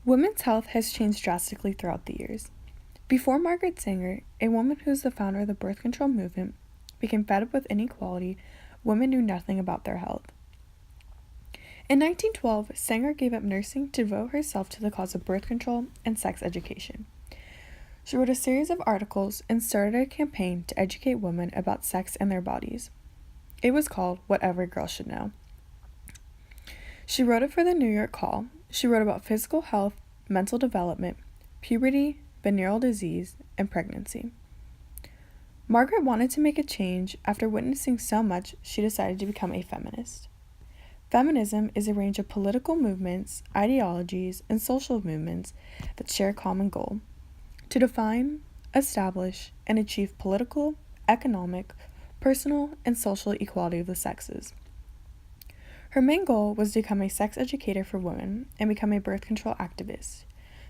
Women's health has changed drastically throughout the years. Before Margaret Sanger, a woman who is the founder of the birth control movement, became fed up with inequality, women knew nothing about their health. In 1912, Sanger gave up nursing to devote herself to the cause of birth control and sex education. She wrote a series of articles and started a campaign to educate women about sex and their bodies. It was called What Every Girl Should Know. She wrote it for the New York Call. She wrote about physical health, mental development, puberty, venereal disease, and pregnancy. Margaret wanted to make a change. After witnessing so much, she decided to become a feminist. Feminism is a range of political movements, ideologies, and social movements that share a common goal: to define, establish, and achieve political, economic, personal, and social equality of the sexes. Her main goal was to become a sex educator for women and become a birth control activist.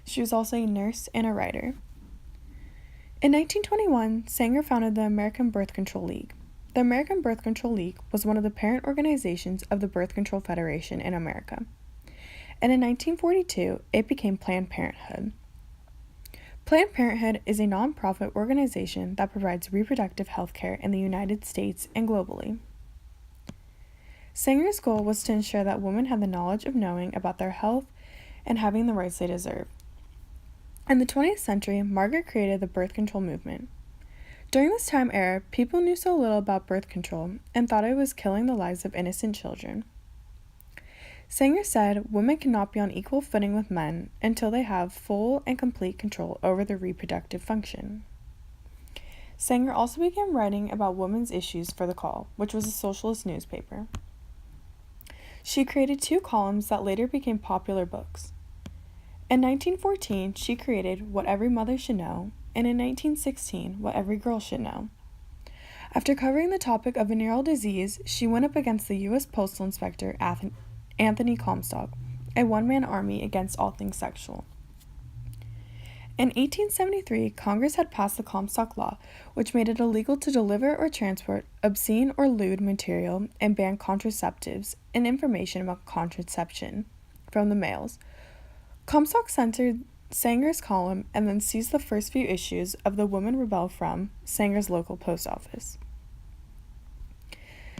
She was also a nurse and a writer. In 1921, Sanger founded the American Birth Control League. The American Birth Control League was one of the parent organizations of the Birth Control Federation in America. And in 1942, it became Planned Parenthood. Planned Parenthood is a nonprofit organization that provides reproductive health care in the United States and globally. Sanger's goal was to ensure that women had the knowledge of knowing about their health and having the rights they deserve. In the 20th century, Margaret created the birth control movement. During this time era, people knew so little about birth control and thought it was killing the lives of innocent children. Sanger said women cannot be on equal footing with men until they have full and complete control over their reproductive function. Sanger also began writing about women's issues for The Call, which was a socialist newspaper. She created 2 columns that later became popular books. In 1914, she created What Every Mother Should Know, and in 1916, What Every Girl Should Know. After covering the topic of venereal disease, she went up against the U.S. Postal Inspector Anthony Comstock, a one-man army against all things sexual. In 1873, Congress had passed the Comstock Law, which made it illegal to deliver or transport obscene or lewd material and banned contraceptives and information about contraception from the mails. Comstock censored Sanger's column and then seized the first few issues of The Woman Rebel from Sanger's local post office.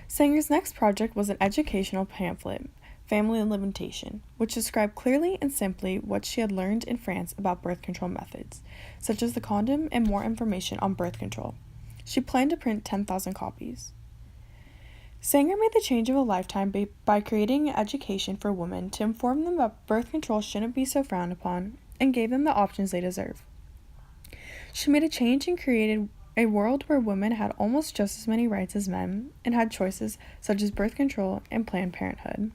Sanger's next project was an educational pamphlet, Family Limitation, which described clearly and simply what she had learned in France about birth control methods, such as the condom and more information on birth control. She planned to print 10,000 copies. Sanger made the change of a lifetime by creating education for women to inform them that birth control shouldn't be so frowned upon and gave them the options they deserve. She made a change and created a world where women had almost just as many rights as men and had choices such as birth control and Planned Parenthood.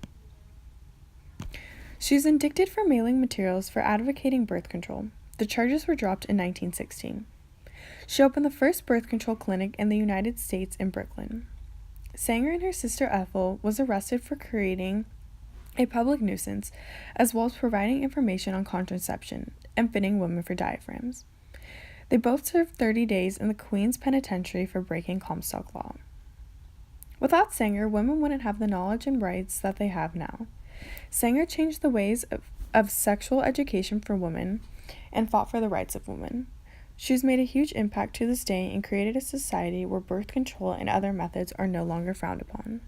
She was indicted for mailing materials for advocating birth control. The charges were dropped in 1916. She opened the first birth control clinic in the United States in Brooklyn. Sanger and her sister Ethel was arrested for creating a public nuisance, as well as providing information on contraception and fitting women for diaphragms. They both served 30 days in the Queen's Penitentiary for breaking Comstock Law. Without Sanger, women wouldn't have the knowledge and rights that they have now. Sanger changed the ways of sexual education for women and fought for the rights of women. She has made a huge impact to this day and created a society where birth control and other methods are no longer frowned upon.